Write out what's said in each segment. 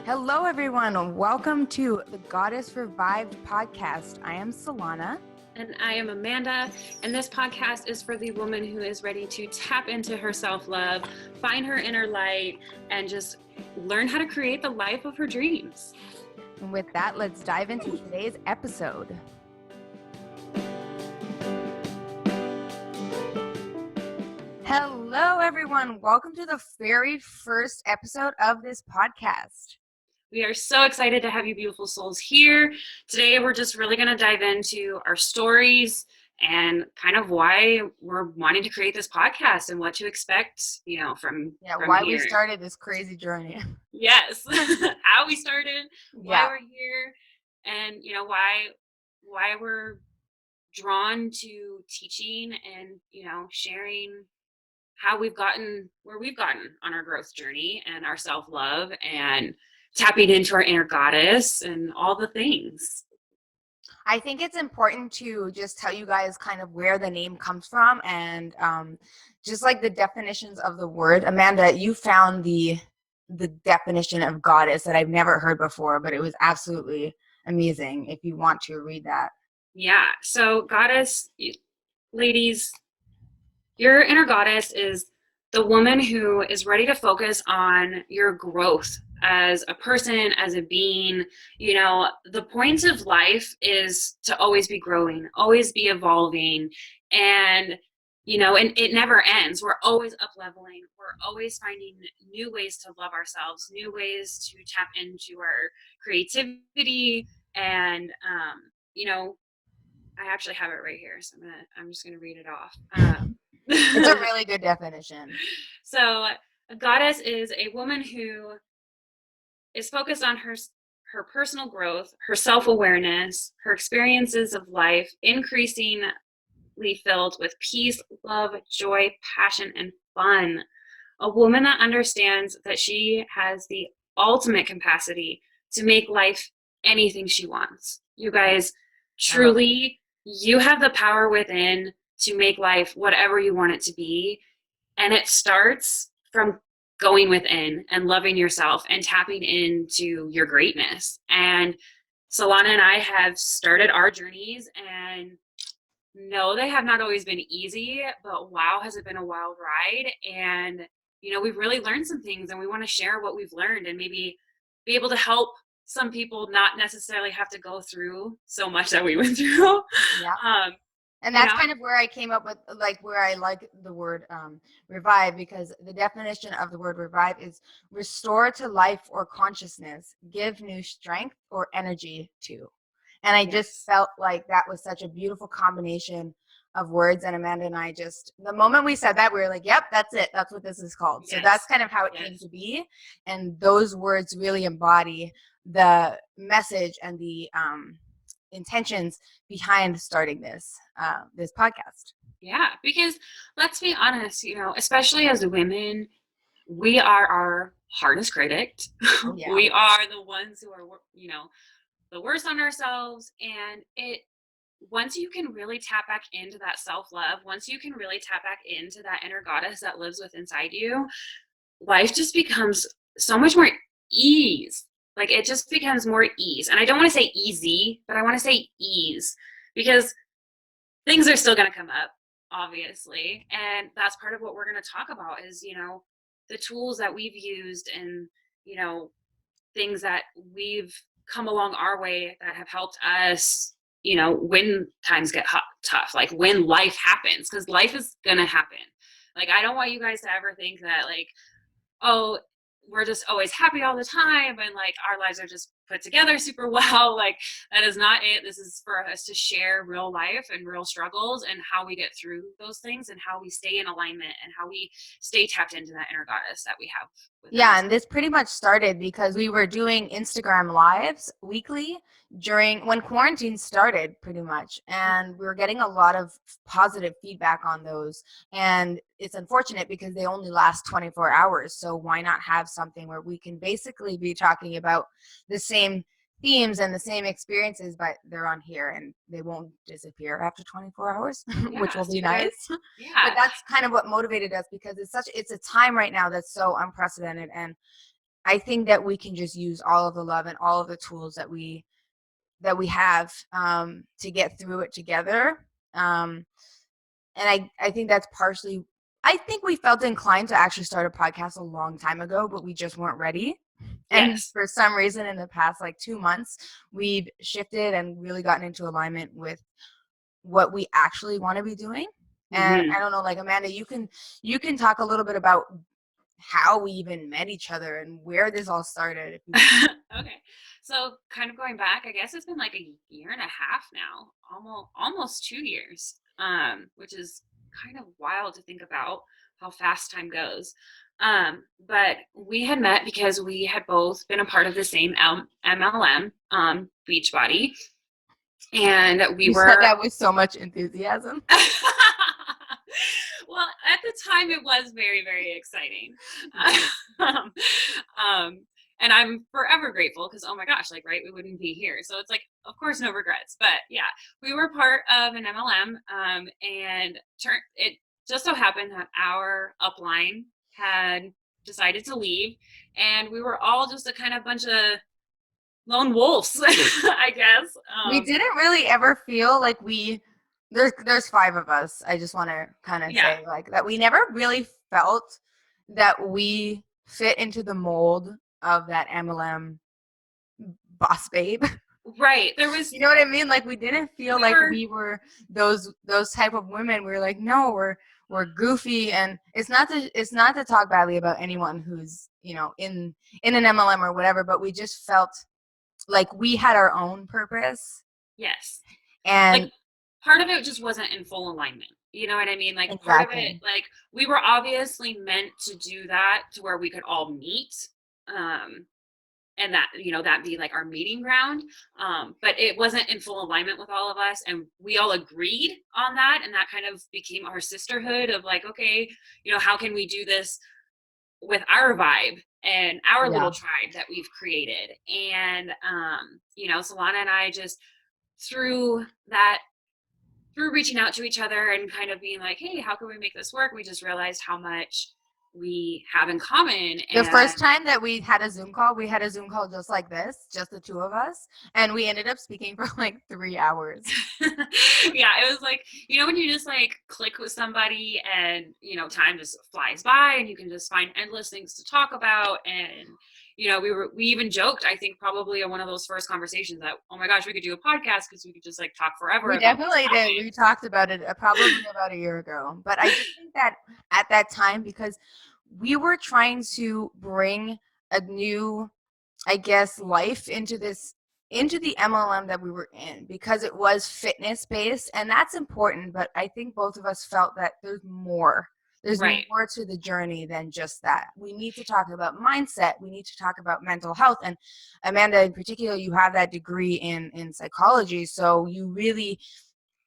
Hello, everyone. Welcome to the Goddess Revived podcast. I am Selahna. And I am Amanda, and this podcast is for the woman who is ready to tap into her self-love, find her inner light, and just learn how to create the life of her dreams. And with that, let's dive into today's episode. Hello, everyone. Welcome to the very first episode of this podcast. We are so excited to have you beautiful souls here. Today, we're just really going to dive into our stories and kind of why we're wanting to create this podcast and what to expect, from why here. We started this crazy journey. Yes, how we started, why we're here, and why we're drawn to teaching and sharing how we've gotten where we've gotten on our growth journey and our self-love and tapping into our inner goddess and all the things. I think it's important to just tell you guys kind of where the name comes from and just like the definitions of the word. Amanda, you found the definition of goddess that I've never heard before, but it was absolutely amazing. If you want to read that. Yeah. So goddess, ladies, your inner goddess is the woman who is ready to focus on your growth as a person, as a being. The point of life is to always be growing, always be evolving, and it never ends. We're always up leveling. We're always finding new ways to love ourselves, new ways to tap into our creativity. And, I actually have it right here. So I'm just going to read it off. It's a really good definition. So a goddess is a woman who is focused on her personal growth, her self-awareness, her experiences of life, increasingly filled with peace, love, joy, passion, and fun. A woman that understands that she has the ultimate capacity to make life anything she wants. You guys, truly, you have the power within to make life whatever you want it to be. And it starts from going within and loving yourself and tapping into your greatness. And Selahna and I have started our journeys, and no, they have not always been easy, but wow, has it been a wild ride. And, we've really learned some things, and we want to share what we've learned and maybe be able to help some people not necessarily have to go through so much that we went through. Yeah. And that's kind of where I came up with, where I like the word revive, because the definition of the word revive is restore to life or consciousness, give new strength or energy to. And I just felt like that was such a beautiful combination of words. And Amanda and I the moment we said that, we were like, yep, that's it. That's what this is called. So that's kind of how it came to be. And those words really embody the message and the intentions behind starting this podcast. Yeah, because let's be honest, especially as women, we are our hardest critic. Oh, yeah. We are the ones who are, the worst on ourselves. And once you can really tap back into that self-love, once you can really tap back into that inner goddess that lives within inside you, life just becomes so much more ease. Like, it just becomes more ease. And I don't want to say easy, but I want to say ease, because things are still going to come up, obviously. And that's part of what we're going to talk about is, the tools that we've used and, things that we've come along our way that have helped us, when times get tough, like when life happens, because life is going to happen. Like, I don't want you guys to ever think that, like, oh, we're just always happy all the time and like our lives are just put together super well. Like, that is not it. This is for us to share real life and real struggles and how we get through those things and how we stay in alignment and how we stay tapped into that inner goddess that we have. And this pretty much started because we were doing Instagram lives weekly when quarantine started, pretty much, and we were getting a lot of positive feedback on those. And it's unfortunate because they only last 24 hours. So why not have something where we can basically be talking about the same themes and the same experiences, but they're on here and they won't disappear after 24 hours, which will be nice. Yeah. But that's kind of what motivated us, because it's a time right now that's so unprecedented, and I think that we can just use all of the love and all of the tools that we have to get through it together. And I think that's partially, I think we felt inclined to actually start a podcast a long time ago, but we just weren't ready. And Yes. for some reason in the past like 2 months, we've shifted and really gotten into alignment with what we actually want to be doing. And Mm-hmm. I don't know, like Amanda, you can talk a little bit about how we even met each other and where this all started. If you Okay. So kind of going back, I guess it's been like a year and a half now, almost 2 years, which is kind of wild to think about how fast time goes. But we had met because we had both been a part of the same MLM, Beachbody, and we you said were that with so much enthusiasm. well, at the time it was very, very exciting. um, um, and I'm forever grateful because, oh my gosh, like, right, we wouldn't be here. So it's like, of course, no regrets. But yeah, we were part of an MLM, and it just so happened that our upline had decided to leave, and we were all just a kind of bunch of lone wolves, I guess. We didn't really ever feel like there's 5 of us. I just want to kind of Yeah. say like that we never really felt that we fit into the mold of that MLM boss babe. Right. There was You know what I mean? Like we didn't feel we like were we were those type of women. We were like, no, we're goofy, and it's not to talk badly about anyone who's in an MLM or whatever, but we just felt like we had our own purpose. yes. Like And part of it just wasn't in full alignment. You know what I mean? Like part of it, exactly. like we were obviously meant to do that to where we could all meet. Um, and that, that be like our meeting ground. But it wasn't in full alignment with all of us. And we all agreed on that. And that kind of became our sisterhood of like, okay, how can we do this with our vibe and our little Yeah. tribe that we've created? And, Selahna and I just through that through reaching out to each other and kind of being like, hey, how can we make this work? We just realized how much we have in common. The And first time that we had a Zoom call, we had a Zoom call just like this, just the two of us, and we ended up speaking for like 3 hours. yeah, it was like, when you just like click with somebody and, time just flies by and you can just find endless things to talk about. And, we even joked, I think probably on one of those first conversations that, oh my gosh, we could do a podcast because we could just like talk forever We about what's definitely did. happening. We talked about it probably about a year ago. But I just think that at that time, because we were trying to bring a new, I guess, life into the MLM that we were in, because it was fitness based, and that's important. But I think both of us felt that there's more. There's Right. more to the journey than just that. We need to talk about mindset. We need to talk about mental health. And Amanda, in particular, you have that degree in psychology, so you really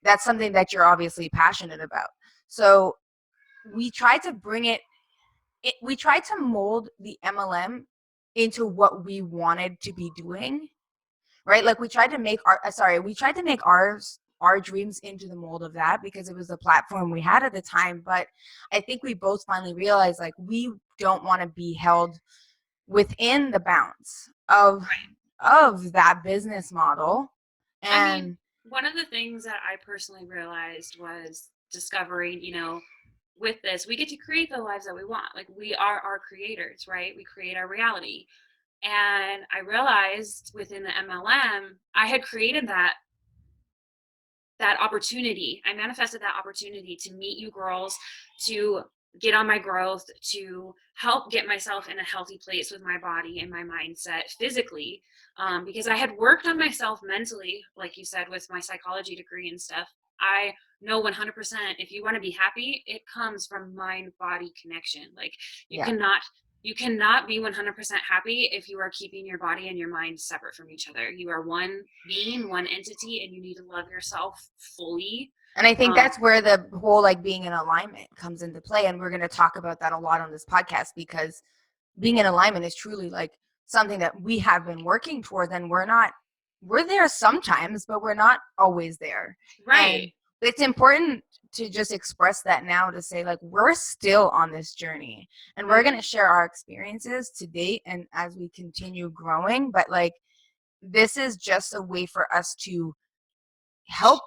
that's something that you're obviously passionate about. So we tried to bring we tried to mold the MLM into what we wanted to be doing, right? Like we tried to make we tried to make our dreams into the mold of that because it was the platform we had at the time. But I think we both finally realized like we don't want to be held within the bounds Right. of that business model. I mean, And one of the things that I personally realized was discovering, with this, we get to create the lives that we want. Like we are our creators, right? We create our reality. And I realized within the MLM, I had created that opportunity. I manifested that opportunity to meet you girls, to get on my growth, to help get myself in a healthy place with my body and my mindset physically. Because I had worked on myself mentally, like you said, with my psychology degree and stuff. I know 100% if you want to be happy, it comes from mind body connection. Like you yeah. cannot you cannot be 100% happy if you are keeping your body and your mind separate from each other. You are one being, one entity, and you need to love yourself fully. And I think Um, that's where the whole like being in alignment comes into play. And we're going to talk about that a lot on this podcast because being in alignment is truly like something that we have been working towards. And we're there sometimes, but we're not always there. right. And it's important to just express that now, to say like we're still on this journey and we're going to share our experiences to date and as we continue growing, but like this is just a way for us to help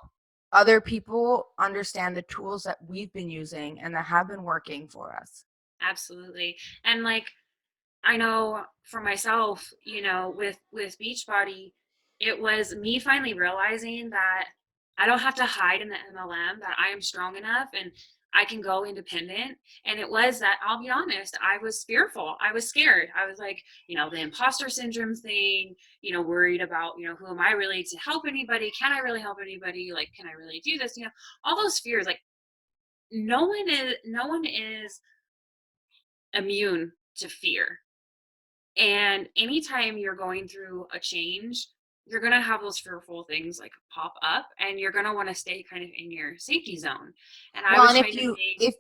other people understand the tools that we've been using and that have been working for us. Absolutely. And like, I know for myself, with Beachbody, it was me finally realizing that I don't have to hide in the MLM, that I am strong enough and I can go independent. And it was that, I'll be honest, I was fearful. I was scared. I was like, the imposter syndrome thing, worried about, who am I really to help anybody? Can I really help anybody? Like, can I really do this? All those fears, like no one is immune to fear. And anytime you're going through a change, you're going to have those fearful things like pop up, and you're going to want to stay kind of in your safety zone. And I was trying to make...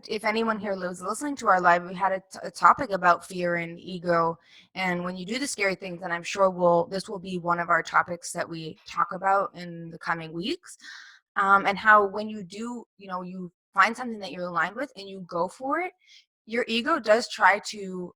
if anyone here was listening to our live, we had a topic about fear and ego. And when you do the scary things, and I'm sure this will be one of our topics that we talk about in the coming weeks. And how when you do, you find something that you're aligned with and you go for it, your ego does try to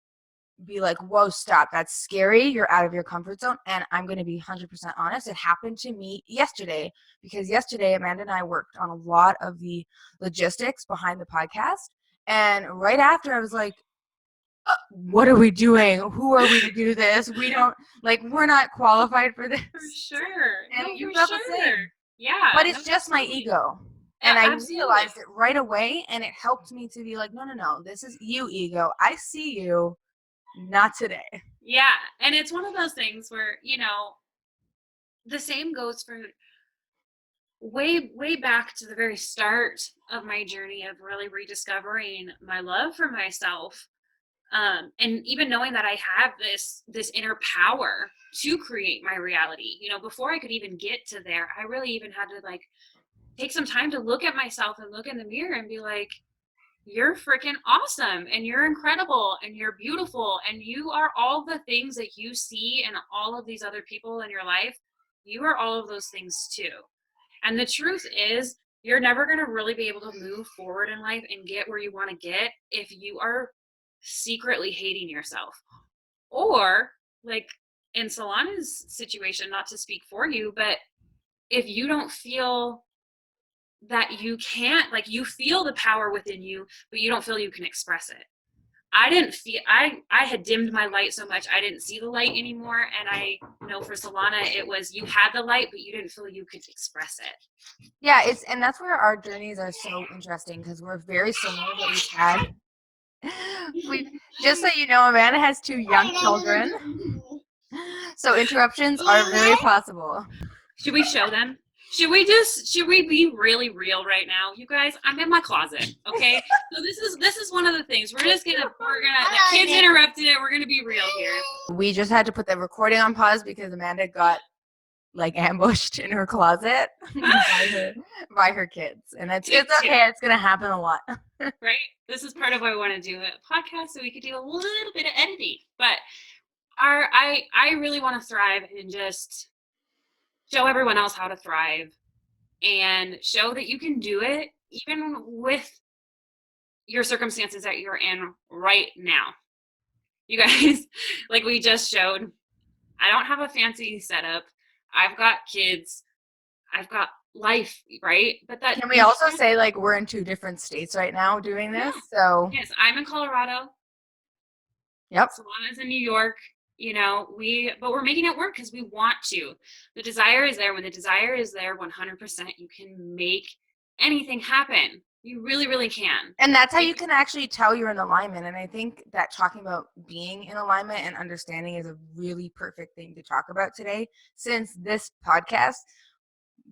be like, whoa, stop, that's scary, you're out of your comfort zone. And I'm going to be 100% honest, it happened to me yesterday, because yesterday Amanda and I worked on a lot of the logistics behind the podcast, and right after I was like, what are we doing? Who are we to do this? We don't, like, we're not qualified for this. For sure. And No, you for felt sure. the same. Yeah. But it's just my ego. And I realized it right away, and it helped me to be like, no, this is you, ego. I see you, not today. Yeah. And it's one of those things where, the same goes for way back to the very start of my journey of really rediscovering my love for myself. And even knowing that I have this inner power to create my reality. Before I could even get to there, I really even had to like take some time to look at myself and look in the mirror and be like, you're freaking awesome and you're incredible and you're beautiful and you are all the things that you see in all of these other people in your life. You are all of those things too. And the truth is, you're never going to really be able to move forward in life and get where you want to get if you are secretly hating yourself. Or, like in Selahna's situation, not to speak for you, but if you don't feel that you can't, like you feel the power within you, but you don't feel you can express it. I didn't feel, I had dimmed my light so much I didn't see the light anymore. And I know for Selahna, it was you had the light, but you didn't feel you could express it. Yeah, and that's where our journeys are so interesting, because we're very similar, but we've had just so you know, Amanda has 2 young children, so interruptions are very possible. Should we show them? Should we be really real right now? You guys, I'm in my closet, okay? So this is one of the things. The kids interrupted it. We're gonna be real here. We just had to put the recording on pause because Amanda got like ambushed in her closet by her kids. And it's okay, it's gonna happen a lot. Right? This is part of why we want to do a podcast, so we could do a little bit of editing. But I really want to thrive and just show everyone else how to thrive and show that you can do it even with your circumstances that you're in right now. You guys, like we just showed, I don't have a fancy setup. I've got kids. I've got life, right? But that can we also say like we're in 2 different states right now doing this? Yeah. So yes, I'm in Colorado. Yep. Selahna's in New York. But we're making it work because we want to. The desire is there. When the desire is there, 100%, you can make anything happen. You really, really can. And that's how you can actually tell you're in alignment. And I think that talking about being in alignment and understanding is a really perfect thing to talk about today, since this podcast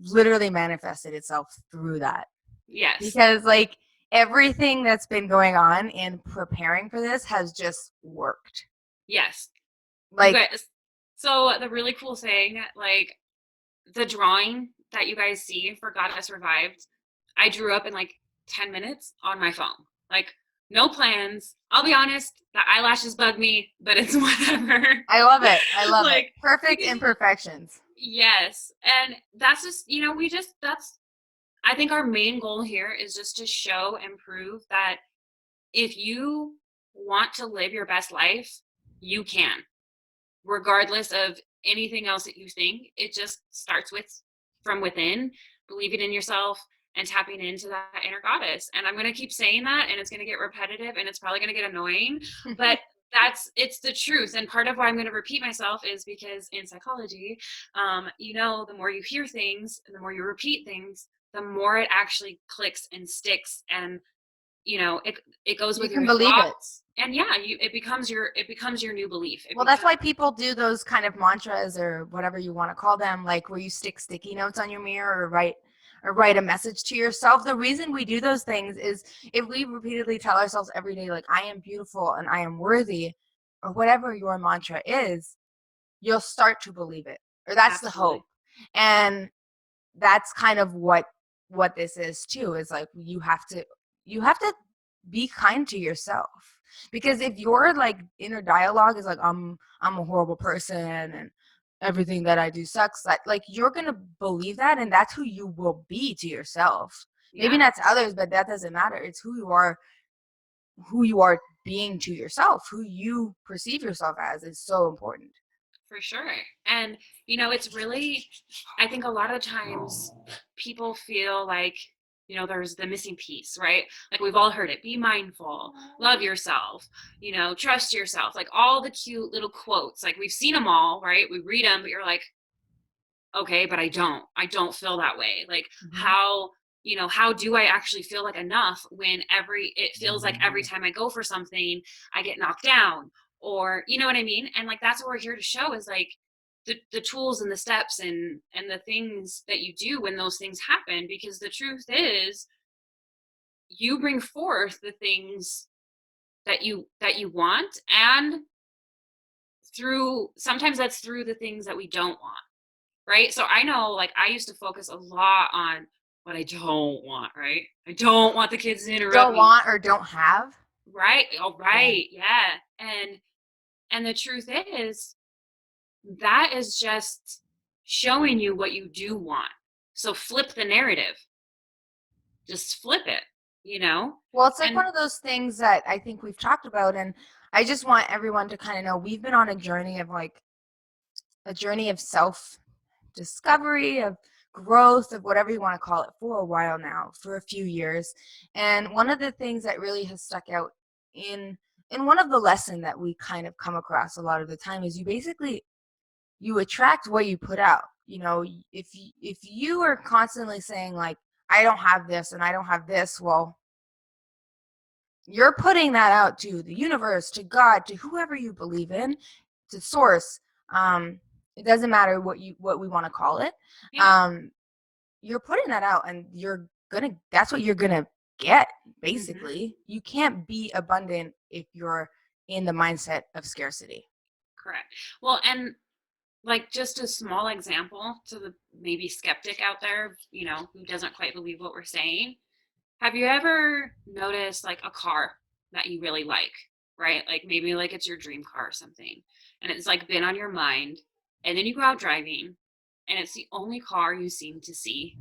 literally manifested itself through that. Yes. Because like everything that's been going on in preparing for this has just worked. Yes. Like, so the really cool thing, like the drawing that you guys see for God Has Revived, I drew up in like 10 minutes on my phone. Like no plans. I'll be honest, the eyelashes bug me, but it's whatever. I love it. I love it. Perfect imperfections. Yes. And that's just, I think our main goal here is just to show and prove that if you want to live your best life, you can, regardless of anything else that you think. It just starts with from within, believing in yourself and tapping into that inner goddess. And I'm going to keep saying that, and it's going to get repetitive and it's probably going to get annoying, but it's the truth. And part of why I'm going to repeat myself is because in psychology, the more you hear things and the more you repeat things, the more it actually clicks and sticks, and it goes You with can your believe it. thoughts, and yeah, it becomes your new belief. Well, that's why people do those kind of mantras or whatever you want to call them, like where you stick sticky notes on your mirror or write a message to yourself. The reason we do those things is if we repeatedly tell ourselves every day, like, I am beautiful and I am worthy, or whatever your mantra is, you'll start to believe it. Or that's the Absolutely. hope. And that's kind of what this is too, is like you have to be kind to yourself, because if your like inner dialogue is like I'm a horrible person and everything that I do sucks, that like you're gonna believe that, and that's who you will be to yourself. Maybe Yeah, not to others, but that doesn't matter. It's who you are being to yourself, who you perceive yourself as is so important. for sure. And it's really, I think a lot of times people feel like there's the missing piece, right? Like we've all heard it: be mindful, love yourself, trust yourself, like all the cute little quotes, like we've seen them all, right? We read them, but you're like, okay, but I don't feel that way. Like Mhm. how do I actually feel like enough when it feels like every time I go for something I get knocked down, or you know what I mean? And like that's what we're here to show is like the tools and the steps and the things that you do when those things happen, because the truth is you bring forth the things that you want, and through sometimes that's through the things that we don't want. Right? So I know, like, I used to focus a lot on what I don't want, right? I don't want the kids to interrupt Don't me. want or don't have. Right? Oh, Yeah. right. Yeah. And the truth is that is just showing you what you do want. So flip the narrative. Just flip it, you know? Well, it's like And one of those things that I think we've talked about, and I just want everyone to kind of know we've been on a journey of self discovery, of growth, of whatever you want to call it, for a while now, for a few years. And one of the things that really has stuck out in one of the lesson that we kind of come across a lot of the time is you attract what you put out. If you are constantly saying like I don't have this and I don't have this, well, you're putting that out to the universe, to God, to whoever you believe in, to source. It doesn't matter what we want to call it. yeah, Um, you're putting that out, and that's what you're gonna get. hmm, Basically, you can't be abundant if you're in the mindset of scarcity. correct. Well, and like just a small example to the maybe skeptic out there, who doesn't quite believe what we're saying. Have you ever noticed like a car that you really like, right? Like maybe like it's your dream car or something, and it's like been on your mind, and then you go out driving, and it's the only car you seem to see,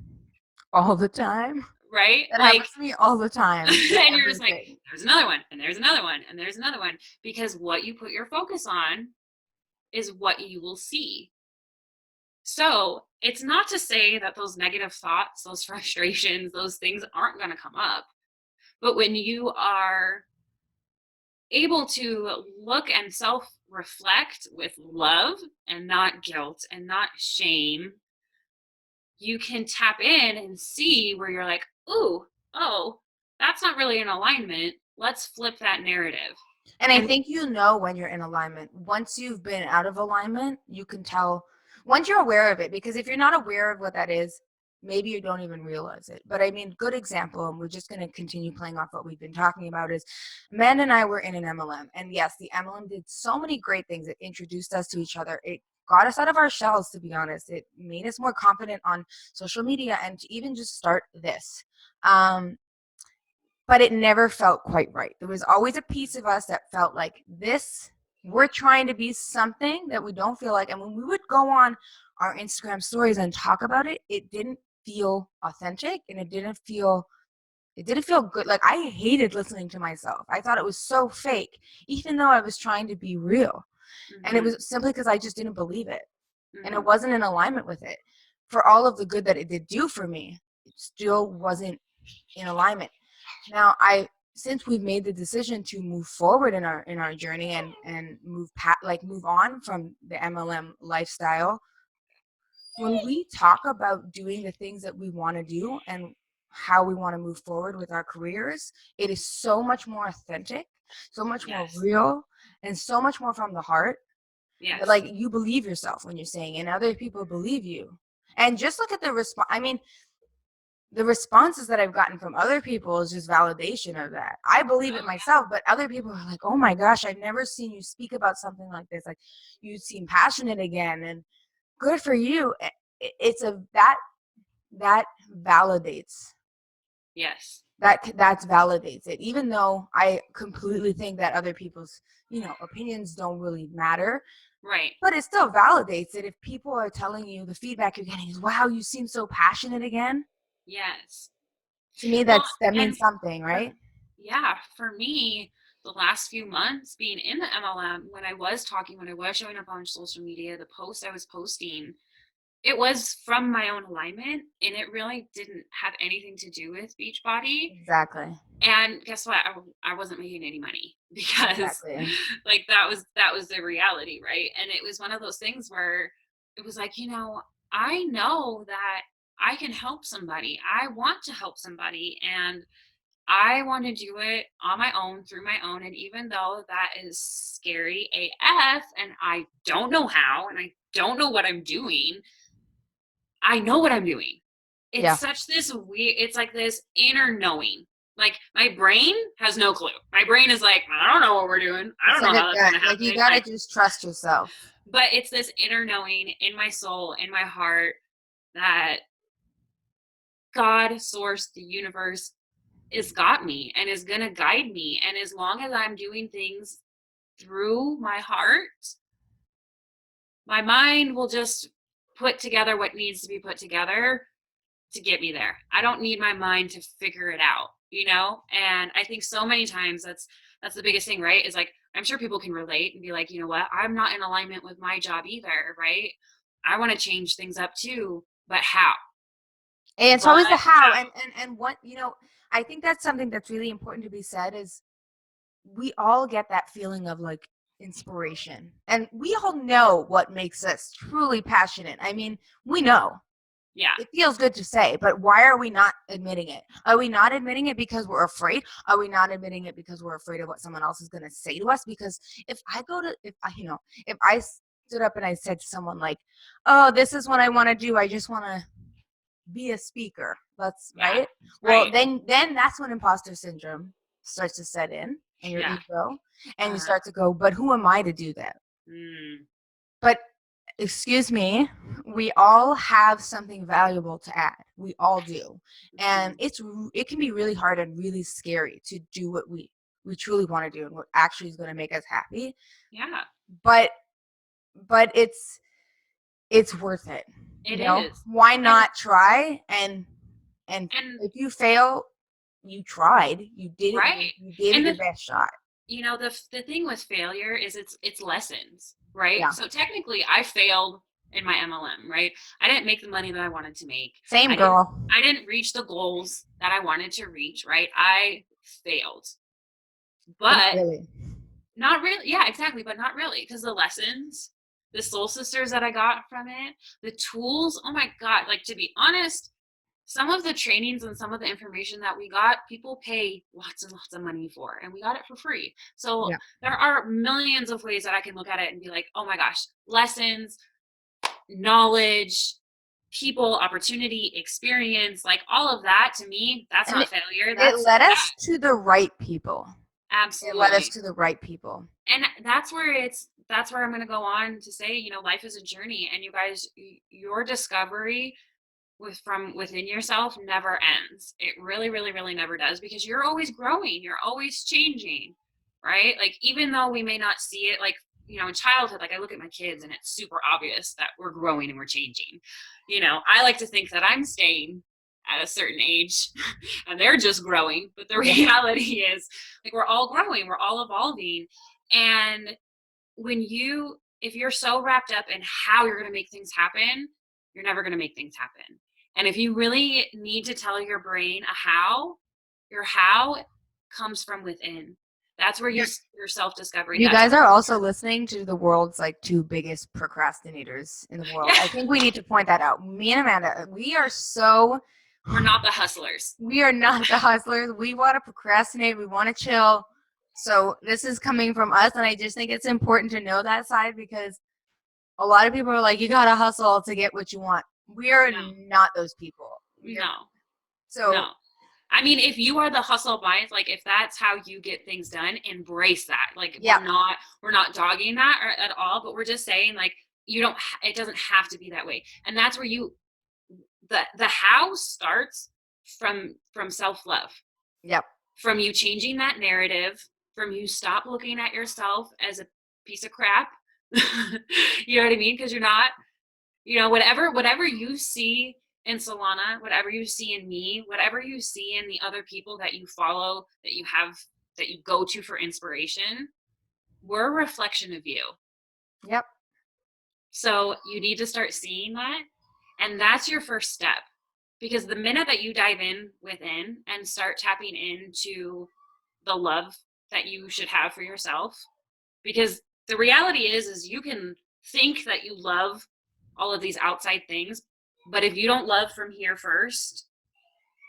All the time. right? That Like, happens to me all the time with and you're just like, everything. there's another one, and there's another one, and there's another one, because what you put your focus on is what you will see. So it's not to say that those negative thoughts, those frustrations, those things aren't going to come up. But when you are able to look and self reflect with love and not guilt and not shame, you can tap in and see where you're like, ooh, oh, that's not really in alignment. Let's flip that narrative. And I And think when you're in alignment. Once you've been out of alignment, you can tell once you're aware of it. Because if you're not aware of what that is, maybe you don't even realize it. But I mean, good example, and we're just going to continue playing off what we've been talking about is Amanda and I were in an MLM. And yes, the MLM did so many great things. It introduced us to each other. It got us out of our shells, to be honest. It made us more confident on social media and to even just start this. But it never felt quite right. There was always a piece of us that felt like we're trying to be something that we don't feel like. And when we would go on our Instagram stories and talk about it, it didn't feel authentic, and it didn't feel good. Like, I hated listening to myself. I thought it was so fake, even though I was trying to be real. And it Mm-hmm. was simply because I just didn't believe it. And it Mm-hmm. wasn't in alignment with it. For all of the good that it did do for me, it still wasn't in alignment. Now, since we've made the decision to move forward in our journey, and move on from the MLM lifestyle, when we talk about doing the things that we want to do and how we want to move forward with our careers, it is so much more authentic, so much more Yes. real, and so much more from the heart, that, Yes. like, you believe yourself when you're saying it, and other people believe you. And just look at the response. I mean, the responses that I've gotten from other people is just validation of that. I believe it Oh myself, but other people are like, "Oh my gosh, I've never seen you speak about something like this. Like, you seem passionate again, and good for you." It's a that validates yes. that validates it. Even though I completely think that other people's opinions don't really matter, Right. but it still validates it if people are telling you the feedback you're getting is, "Wow, you seem so passionate again." Yes. To me, Well, that and means something, for, right? yeah, for me, the last few months being in the MLM, when I was talking, when I was showing up on social media, the posts I was posting, it was from my own alignment, and it really didn't have anything to do with Beachbody. Exactly. And guess what? I wasn't making any money because Exactly. like that was the reality, right? And it was one of those things where it was like, I know that I can help somebody. I want to help somebody, and I want to do it on my own, through my own. And even though that is scary AF and I don't know how and I don't know what I'm doing, I know what I'm doing. It's Yeah. such this weird, it's like this inner knowing. Like my brain has no clue. My brain is like, I don't know what we're doing. I It's don't like know a how that's gut. going to Like, you happen. gotta Like, just trust yourself. but it's this inner knowing in my soul, in my heart, that God, source, the universe is got me and is going to guide me. And as long as I'm doing things through my heart, my mind will just put together what needs to be put together to get me there. I don't need my mind to figure it out. And I think so many times that's the biggest thing, right? Is like, I'm sure people can relate and be like, you know what? I'm not in alignment with my job either, right? I want to change things up too, but how? And it's But always the how. how? And what, I think that's something that's really important to be said is, we all get that feeling of, like, inspiration. And we all know what makes us truly passionate. I mean, we know. Yeah. It feels good to say, but why are we not admitting it? Are we not admitting it because we're afraid? Are we not admitting it because we're afraid of what someone else is going to say to us? Because if I stood up and I said to someone, like, "Oh, this is what I want to do. I just want to be a speaker." That's Yeah. right. Well, Right. then that's when imposter syndrome starts to set in, and your Yeah. ego, and you Uh-huh. start to go, "But who am I to do that?" Mm. But excuse me, we all have something valuable to add. We all do. And Mm-hmm. it can be really hard and really scary to do what we truly want to do and what actually is going to make us happy. Yeah. But it's worth it. It is. Why And not try? And and if you fail, you tried. You did it. right. You gave it And your best shot. the thing with failure is it's lessons, right? Yeah. So technically I failed in my MLM, right? I didn't make the money that I wanted to make. Same I didn't girl. I didn't reach the goals that I wanted to reach, right? I failed. But not But really. not really. Yeah, exactly, but not really, because the lessons, the soul sisters that I got from it, the tools, oh my god, like to be honest, some of the trainings and some of the information that we got, people pay lots and lots of money for, and we got it for free. So Yeah. there are millions of ways that I can look at it and be like, oh my gosh, lessons, knowledge, people, opportunity, experience, like all of that to me, that's And not failure. it That's led that us to the right people. It led us absolutely. to the right people. And that's where I'm going to go on to say, life is a journey, and you guys, your discovery from within yourself never ends. It really, really, really never does, because you're always growing, you're always changing, right? Like, even though we may not see it, like in childhood, like I look at my kids and it's super obvious that we're growing and we're changing. I like to think that I'm staying at a certain age and they're just growing. But the reality is, like, we're all growing, we're all evolving. And if you're so wrapped up in how you're going to make things happen, you're never going to make things happen. And if you really need to tell your brain your how comes from within. That's where your self-discovery. You guys are also listening to the world's like two biggest procrastinators in the world. Yeah. I think we need to point that out. Me and Amanda, we're not the hustlers. We are not the hustlers. We want to procrastinate. We want to chill. So this is coming from us, and I just think it's important to know that side, because a lot of people are like, you gotta hustle to get what you want. We are not those people. No. I mean, if you are the hustle bias, like if that's how you get things done, embrace that. Like we're not dogging that at all, but we're just saying, like, it doesn't have to be that way. And that's where the how starts from self-love. Yep. From you changing that narrative, from you stop looking at yourself as a piece of crap. You know what I mean? Because you're not, whatever you see in Selahna, whatever you see in me, whatever you see in the other people that you follow, that you go to for inspiration, we're a reflection of you. Yep. So you need to start seeing that. And that's your first step. Because the minute that you dive in within and start tapping into the love that you should have for yourself, because the reality is you can think that you love all of these outside things, but if you don't love from here first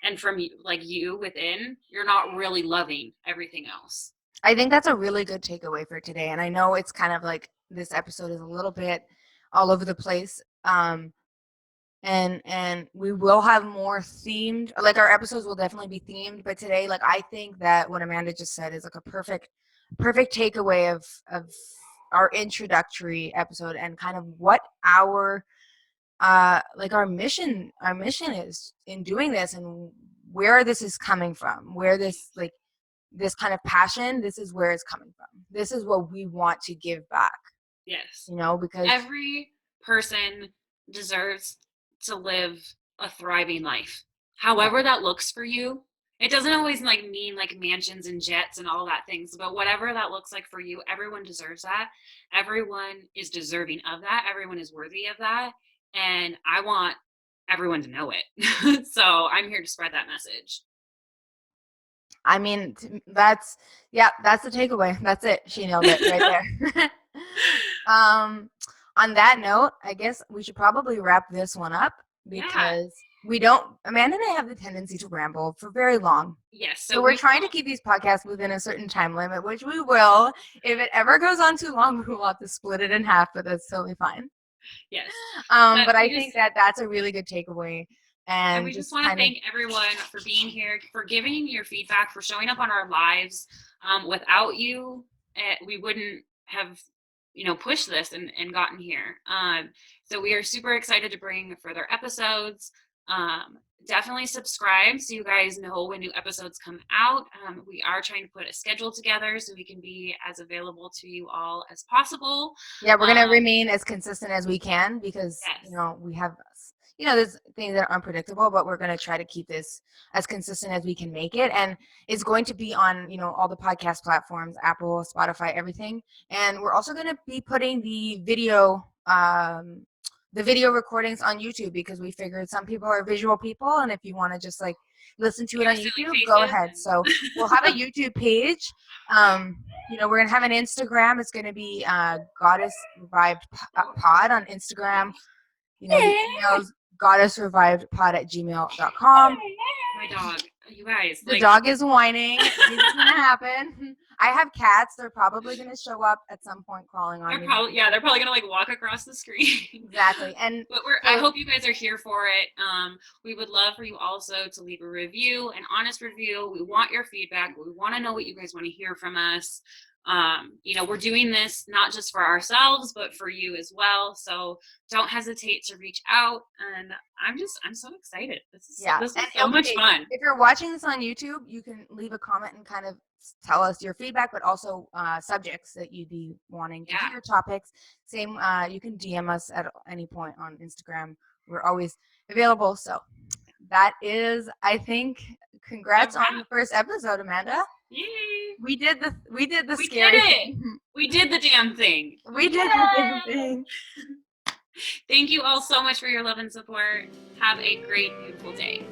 and from you within, you're not really loving everything else. I think that's a really good takeaway for today. And I know it's kind of like this episode is a little bit all over the place. And we will have more themed, like our episodes will definitely be themed, but today, like, I think that what Amanda just said is like a perfect takeaway of our introductory episode, and kind of what our mission is in doing this, and where this is coming from, where this kind of passion, this is where it's coming from. This is what we want to give back. Yes. Because every person deserves to live a thriving life. However that looks for you. It doesn't always mean mansions and jets and all that things, but whatever that looks like for you, everyone deserves that. Everyone is deserving of that. Everyone is worthy of that. And I want everyone to know it. So I'm here to spread that message. I mean, that's the takeaway. That's it. She nailed it right there. On that note, I guess we should probably wrap this one up, because Amanda and I have the tendency to ramble for very long. Yes. So we're trying to keep these podcasts within a certain time limit, which we will. If it ever goes on too long, we will have to split it in half, but that's totally fine. Yes. But I think that's a really good takeaway. And we just want to thank everyone for being here, for giving your feedback, for showing up on our lives. Without you, we wouldn't have, pushed this and gotten here. So we are super excited to bring further episodes. Definitely subscribe so you guys know when new episodes come out. We are trying to put a schedule together so we can be as available to you all as possible. Yeah, we're going to remain as consistent as we can, because, we have, there's things that are unpredictable, but we're going to try to keep this as consistent as we can make it. And it's going to be on, all the podcast platforms, Apple, Spotify, everything. And we're also going to be putting the video recordings on YouTube, because we figured some people are visual people, and if you want to just listen to it on YouTube, go ahead. So we'll have a YouTube page. We're gonna have an Instagram. It's gonna be Goddess Revived Pod on Instagram. The email's goddessrevivedpod@gmail.com. My dog, you guys. The dog is whining. This is gonna happen. I have cats. They're probably gonna show up at some point crawling on me. They're probably gonna walk across the screen. Exactly. But I hope you guys are here for it. We would love for you also to leave a review, an honest review. We want your feedback. We want to know what you guys want to hear from us. We're doing this not just for ourselves, but for you as well. So don't hesitate to reach out. And I'm so excited. This is so much fun. If you're watching this on YouTube, you can leave a comment and kind of tell us your feedback, but also subjects that you'd be wanting to hear, topics. Same, you can DM us at any point on Instagram. We're always available. So that is, I think, congrats on the first episode, Amanda. Yay! We did the scary thing. We did the damn thing. We did the damn thing. Thank you all so much for your love and support. Have a great, beautiful day.